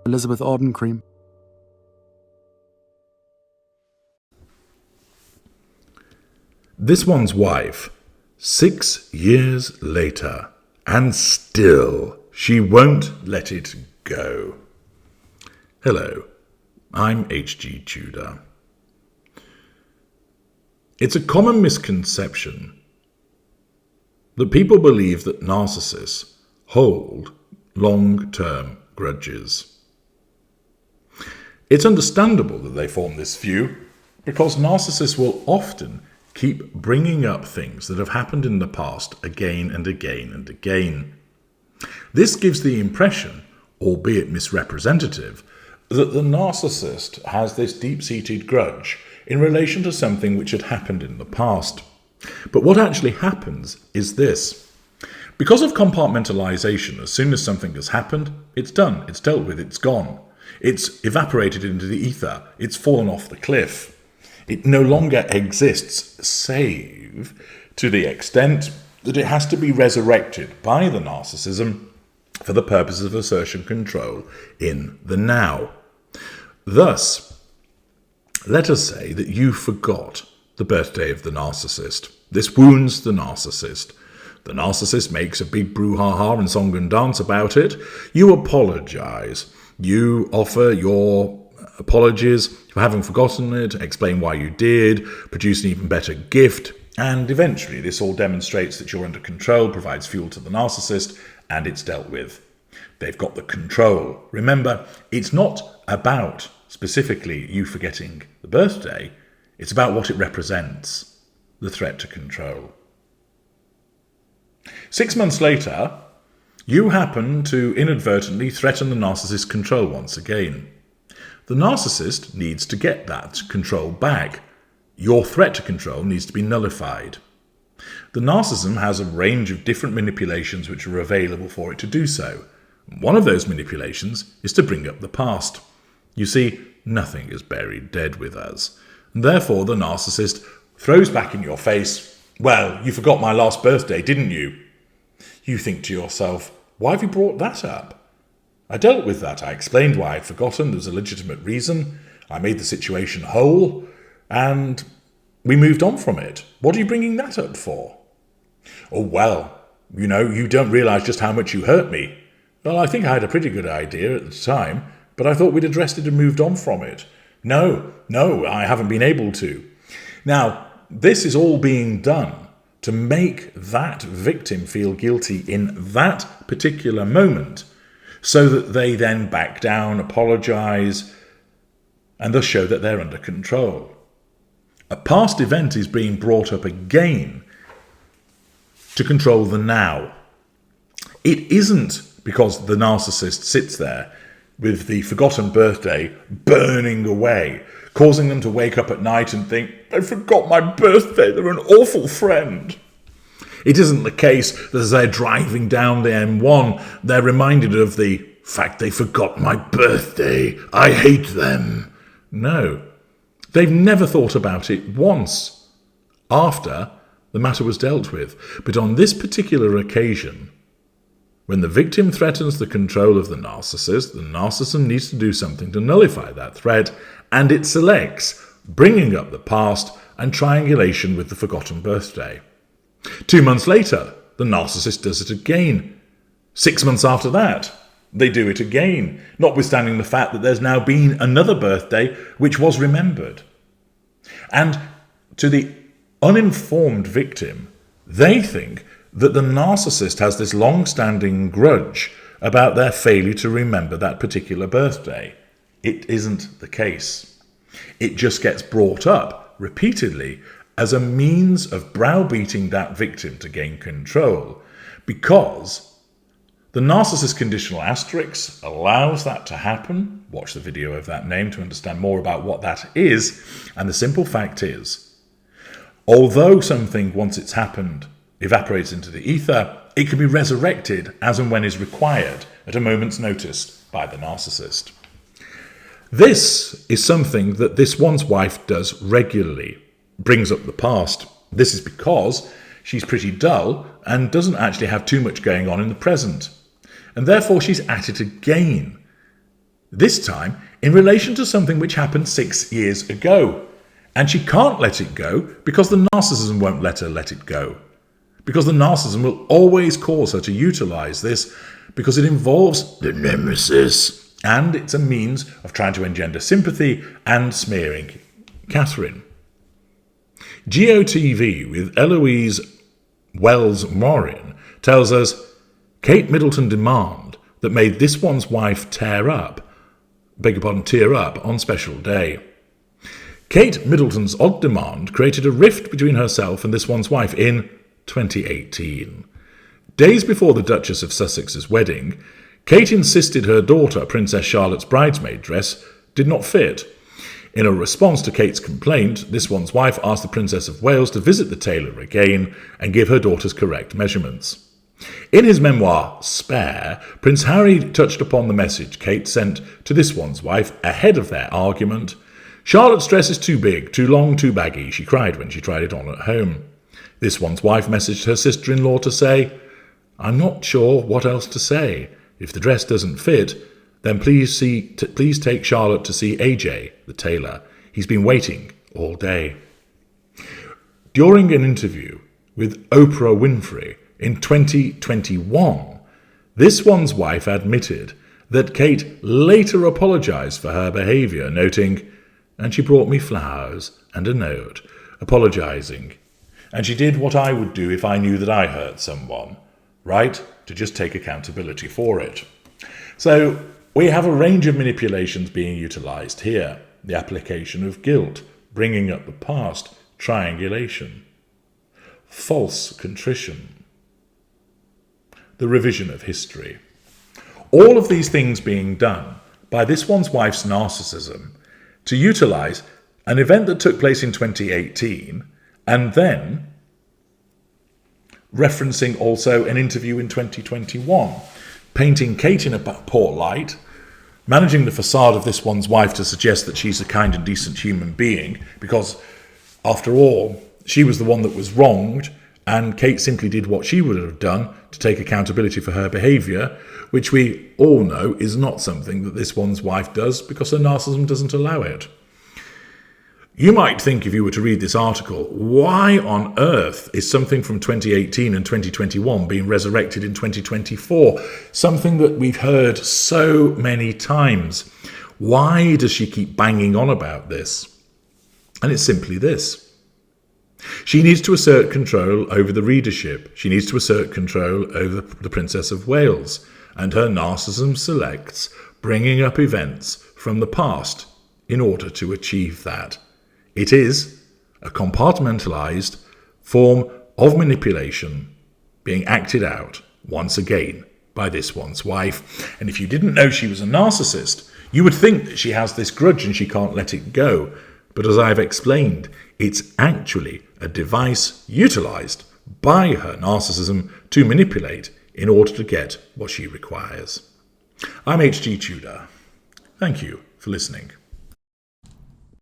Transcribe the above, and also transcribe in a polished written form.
Elizabeth Arden Cream. This one's wife, 6 years later, and still she won't let it go. Hello, I'm H.G. Tudor. It's a common misconception that people believe that narcissists hold long-term grudges. It's understandable that they form this view because narcissists will often keep bringing up things that have happened in the past again and again and again. This gives the impression, albeit misrepresentative, that the narcissist has this deep-seated grudge in relation to something which had happened in the past. But what actually happens is this. Because of compartmentalization, as soon as something has happened, it's done, it's dealt with, it's gone. It's evaporated into the ether, it's fallen off the cliff. It no longer exists, save to the extent that it has to be resurrected by the narcissism for the purposes of assertion control in the now. Thus, let us say that you forgot the birthday of the narcissist. This wounds the narcissist. The narcissist makes a big brouhaha and song and dance about it. You apologize. You offer your apologies for having forgotten it, explain why you did, produce an even better gift, and eventually this all demonstrates that you're under control, provides fuel to the narcissist, and it's dealt with. They've got the control. Remember, it's not about specifically you forgetting the birthday, it's about what it represents, the threat to control. 6 months later, you happen to inadvertently threaten the narcissist's control once again. The narcissist needs to get that control back. Your threat to control needs to be nullified. The narcissism has a range of different manipulations which are available for it to do so. One of those manipulations is to bring up the past. You see, nothing is buried dead with us. And therefore, the narcissist throws back in your face, "Well, you forgot my last birthday, didn't you?" You think to yourself, "Why have you brought that up? I dealt with that. I explained why I'd forgotten. There was a legitimate reason. I made the situation whole, and we moved on from it. What are you bringing that up for?" "Oh, well, you don't realize just how much you hurt me." "Well, I think I had a pretty good idea at the time, but I thought we'd addressed it and moved on from it." No, I haven't been able to." Now, this is all being done to make that victim feel guilty in that particular moment, so that they then back down, apologize, and thus show that they're under control. A past event is being brought up again to control the now. It isn't because the narcissist sits there with the forgotten birthday burning away, causing them to wake up at night and think, "I forgot my birthday, they're an awful friend." It isn't the case that as they're driving down the M1, they're reminded of the fact they forgot my birthday. I hate them. No, they've never thought about it once after the matter was dealt with. But on this particular occasion, when the victim threatens the control of the narcissist needs to do something to nullify that threat, and it selects bringing up the past and triangulation with the forgotten birthday. 2 months later, the narcissist does it again. 6 months after that, they do it again, notwithstanding the fact that there's now been another birthday which was remembered. And to the uninformed victim, they think that the narcissist has this long-standing grudge about their failure to remember that particular birthday. It isn't the case. It just gets brought up repeatedly as a means of browbeating that victim to gain control, because the narcissist conditional asterisk allows that to happen. Watch the video of that name to understand more about what that is. And the simple fact is, although something, once it's happened, evaporates into the ether, it can be resurrected as and when is required at a moment's notice by the narcissist. This is something that this one's wife does regularly, brings up the past. This is because she's pretty dull and doesn't actually have too much going on in the present. And therefore she's at it again. This time in relation to something which happened 6 years ago. And she can't let it go because the narcissism won't let her let it go. Because the narcissism will always cause her to utilise this because it involves the nemesis. And it's a means of trying to engender sympathy and smearing Catherine. GOTV with Eloise Wells-Morin tells us Kate Middleton demand that made this one's wife tear up on special day. Kate Middleton's odd demand created a rift between herself and this one's wife in 2018. Days before the Duchess of Sussex's wedding, Kate insisted her daughter, Princess Charlotte's bridesmaid dress, did not fit. In a response to Kate's complaint, this one's wife asked the Princess of Wales to visit the tailor again and give her daughter's correct measurements. In his memoir, Spare, Prince Harry touched upon the message Kate sent to this one's wife ahead of their argument. Charlotte's dress is too big, too long, too baggy, she cried when she tried it on at home. This one's wife messaged her sister-in-law to say, I'm not sure what else to say. If the dress doesn't fit, then please take Charlotte to see AJ, the tailor. He's been waiting all day. During an interview with Oprah Winfrey in 2021, this one's wife admitted that Kate later apologised for her behaviour, noting, and she brought me flowers and a note, apologising. And she did what I would do if I knew that I hurt someone, right? To just take accountability for it. So we have a range of manipulations being utilised here. The application of guilt, bringing up the past, triangulation, false contrition, the revision of history. All of these things being done by this one's wife's narcissism to utilise an event that took place in 2018 and then referencing also an interview in 2021, painting Kate in a poor light, managing the facade of this one's wife to suggest that she's a kind and decent human being because, after all, she was the one that was wronged and Kate simply did what she would have done to take accountability for her behaviour, which we all know is not something that this one's wife does because her narcissism doesn't allow it. You might think, if you were to read this article, why on earth is something from 2018 and 2021 being resurrected in 2024? Something that we've heard so many times. Why does she keep banging on about this? And it's simply this. She needs to assert control over the readership. She needs to assert control over the Princess of Wales. And her narcissism selects bringing up events from the past in order to achieve that. It is a compartmentalised form of manipulation being acted out once again by this one's wife. And if you didn't know she was a narcissist, you would think that she has this grudge and she can't let it go. But as I've explained, it's actually a device utilised by her narcissism to manipulate in order to get what she requires. I'm H.G. Tudor. Thank you for listening.